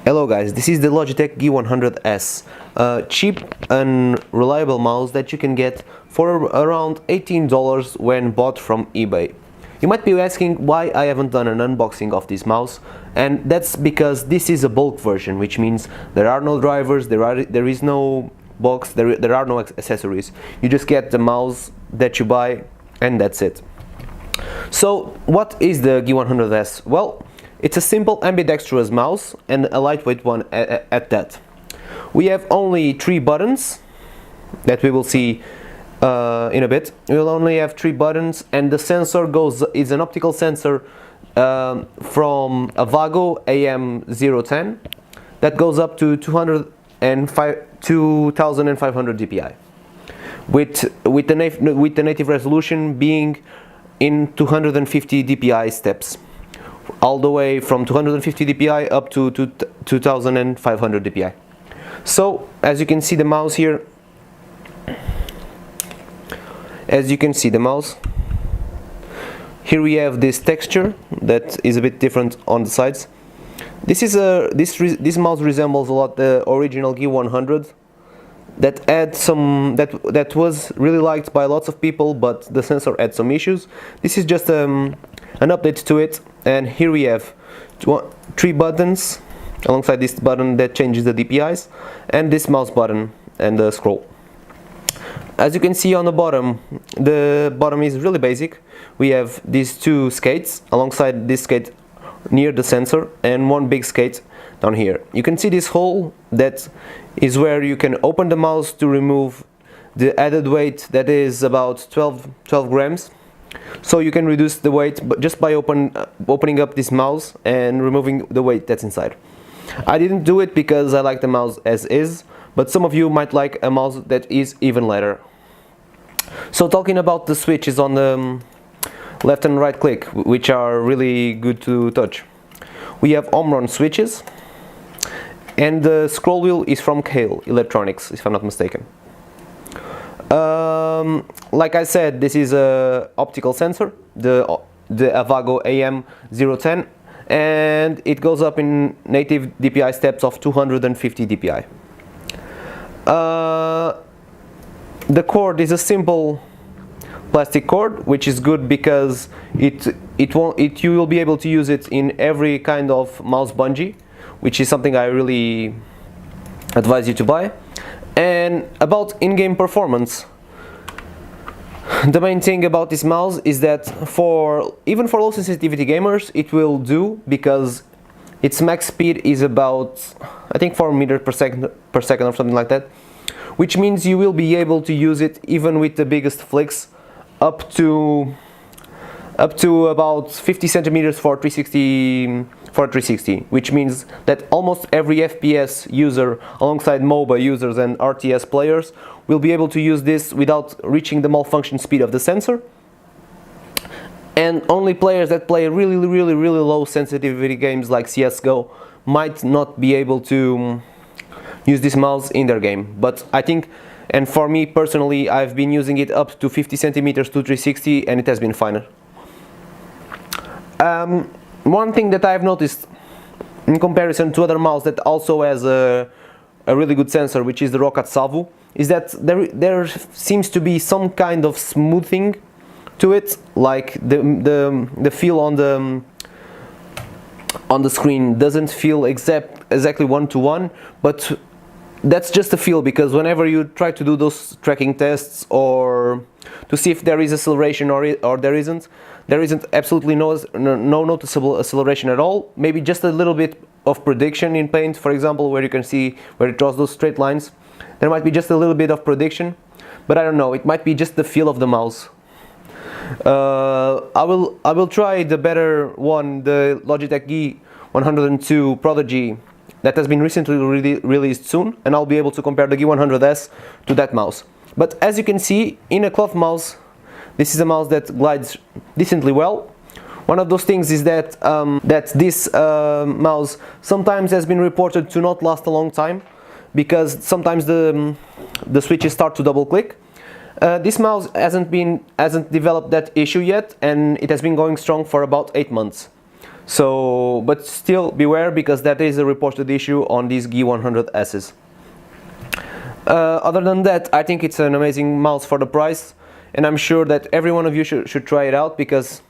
Hello guys, this is the Logitech G100s, a cheap and reliable mouse that you can get for around $18 when bought from eBay. You might be asking why I haven't done an unboxing of this mouse, and that's because this is a bulk version, which means there are no drivers, there is no box, there are no accessories. You just get the mouse that you buy and that's it. So what is the G100s? Well, it's a simple ambidextrous mouse and a lightweight one at that. We have only 3 buttons that we will see in a bit. We'll only have 3 buttons, and the sensor is an optical sensor from Avago AM010 that goes up to 2500 dpi with the native resolution being in 250 dpi steps, all the way from 250 dpi up to 2500 dpi. So as you can see the mouse here, here we have this texture that is a bit different on the sides. This mouse resembles a lot the original G100 that was really liked by lots of people, but the sensor had some issues. This is just an update to it, and here we have 3 buttons alongside this button that changes the DPIs, and this mouse button and the scroll. As you can see on the bottom is really basic. We have these 2 skates alongside this skate near the sensor and 1 big skate down here. You can see this hole that is where you can open the mouse to remove the added weight that is about 12 grams. So you can reduce the weight just by opening up this mouse and removing the weight that's inside. I didn't do it because I like the mouse as is, but some of you might like a mouse that is even lighter. So talking about the switches on the left and right click, which are really good to touch. We have Omron switches, and the scroll wheel is from Kailh Electronics, if I'm not mistaken. Like I said, this is a optical sensor, the Avago AM010, and it goes up in native DPI steps of 250 DPI. The cord is a simple plastic cord, which is good because you will be able to use it in every kind of mouse bungee, which is something I really advise you to buy. And about in-game performance, the main thing about this mouse is that even for low sensitivity gamers it will do, because its max speed is about, I think, 4 meters per second or something like that, which means you will be able to use it even with the biggest flicks up to about 50 centimeters for 360, which means that almost every FPS user alongside MOBA users and RTS players will be able to use this without reaching the malfunction speed of the sensor. And only players that play really low sensitivity games like CSGO might not be able to use this mouse in their game. But I think, and for me personally, I've been using it up to 50 centimeters to 360 and it has been fine. One thing that I've noticed in comparison to other mouse that also has a really good sensor, which is the Rocket Salvo, is that there seems to be some kind of smoothing to it, like the feel on the screen doesn't feel exactly one-to-one, but that's just a feel, because whenever you try to do those tracking tests or to see if there is acceleration or there isn't absolutely no noticeable acceleration at all. Maybe just a little bit of prediction in Paint, for example, where you can see where it draws those straight lines. There might be just a little bit of prediction, but I don't know, it might be just the feel of the mouse. I will try the better one, the Logitech G102 Prodigy, that has been recently released soon, and I'll be able to compare the G100s to that mouse. But as you can see, in a cloth mouse, this is a mouse that glides decently well. One of those things is that this mouse sometimes has been reported to not last a long time, because sometimes the switches start to double click. This mouse hasn't developed that issue yet, and it has been going strong for about 8 months. So, but still beware, because that is a reported issue on these G100s. Other than that, I think it's an amazing mouse for the price, and I'm sure that every one of you should try it out, because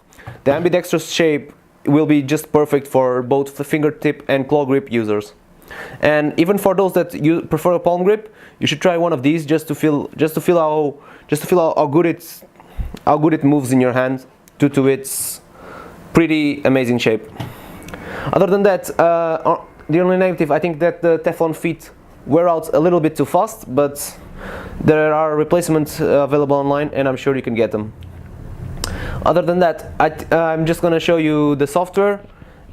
the ambidextrous shape will be just perfect for both the fingertip and claw grip users. And even for those that you prefer a palm grip, you should try one of these just to feel how good it moves in your hand due to its pretty amazing shape. Other than that, the only negative, I think that the Teflon feet wear out a little bit too fast, but there are replacements available online, and I'm sure you can get them. Other than that, I'm just gonna show you the software,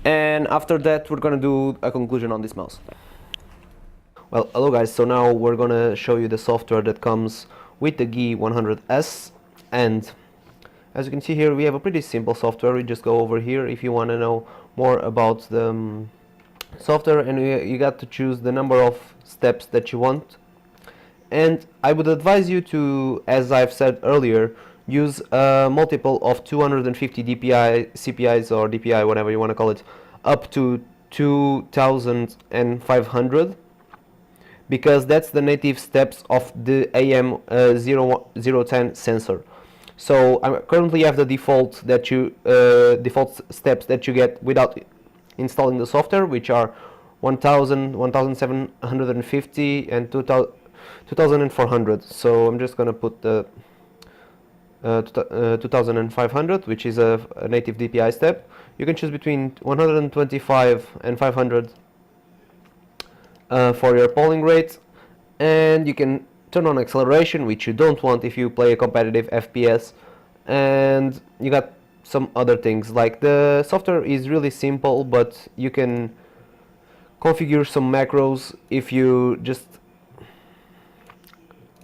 and after that we're gonna do a conclusion on this mouse. Well, hello guys, so now we're gonna show you the software that comes with the G100s, and as you can see here, we have a pretty simple software. We just go over here if you want to know more about the software, and you got to choose the number of steps that you want. And I would advise you to, as I've said earlier, use a multiple of 250 DPI, CPIs, or DPI, whatever you want to call it, up to 2500, because that's the native steps of the AM010 sensor. So I currently have the default steps that you get without installing the software, which are 1000, 1750, and 2400. So I'm just gonna put the 2500, which is a native DPI step. You can choose between 125 and 500 for your polling rate, and you can turn on acceleration, which you don't want if you play a competitive FPS, and you got some other things. Like, the software is really simple, but you can configure some macros if you just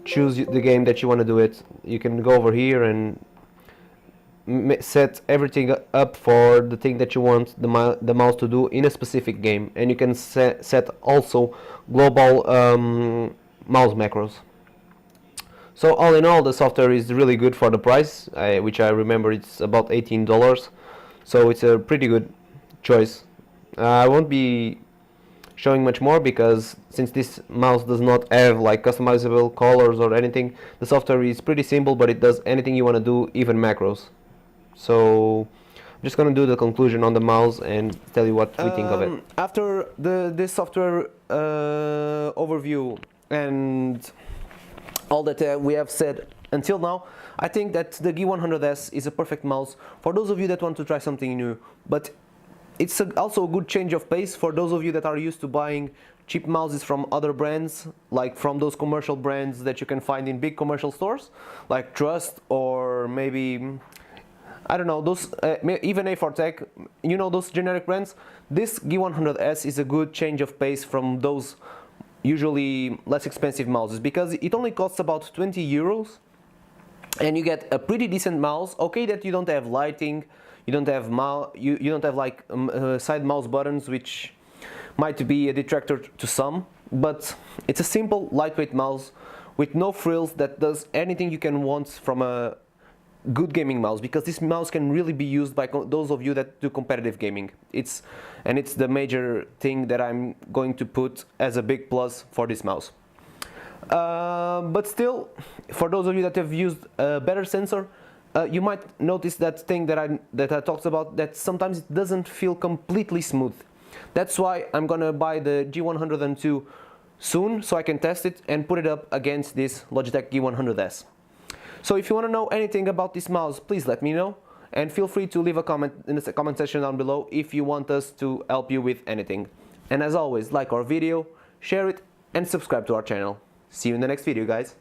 choose the game that you want to do it. You can go over here and set everything up for the thing that you want the mouse to do in a specific game, and you can set also global mouse macros. So all in all, the software is really good for the price, which I remember it's about $18. So it's a pretty good choice. I won't be showing much more, because since this mouse does not have like customizable colors or anything, the software is pretty simple, but it does anything you want to do, even macros. So I'm just gonna do the conclusion on the mouse and tell you what we think of it. After this software overview and all that we have said until now, I think that the G100s is a perfect mouse for those of you that want to try something new, but it's also a good change of pace for those of you that are used to buying cheap mouses from other brands, like from those commercial brands that you can find in big commercial stores like Trust, or maybe, I don't know, those even A4Tech, you know, those generic brands. This G100s is a good change of pace from those usually less expensive mouses, because it only costs about 20 euros, and you get a pretty decent mouse. Okay, that you don't have lighting, you don't have you don't have like side mouse buttons, which might be a detractor to some, but it's a simple, lightweight mouse with no frills that does anything you can want from a good gaming mouse, because this mouse can really be used by those of you that do competitive gaming. It's the major thing that I'm going to put as a big plus for this mouse. But still, for those of you that have used a better sensor, you might notice that thing that I talked about, that sometimes it doesn't feel completely smooth. That's why I'm gonna buy the G102 soon, so I can test it and put it up against this Logitech G100s. So if you want to know anything about this mouse, please let me know, and feel free to leave a comment in the comment section down below if you want us to help you with anything. And as always, like our video, share it, and subscribe to our channel. See you in the next video, guys.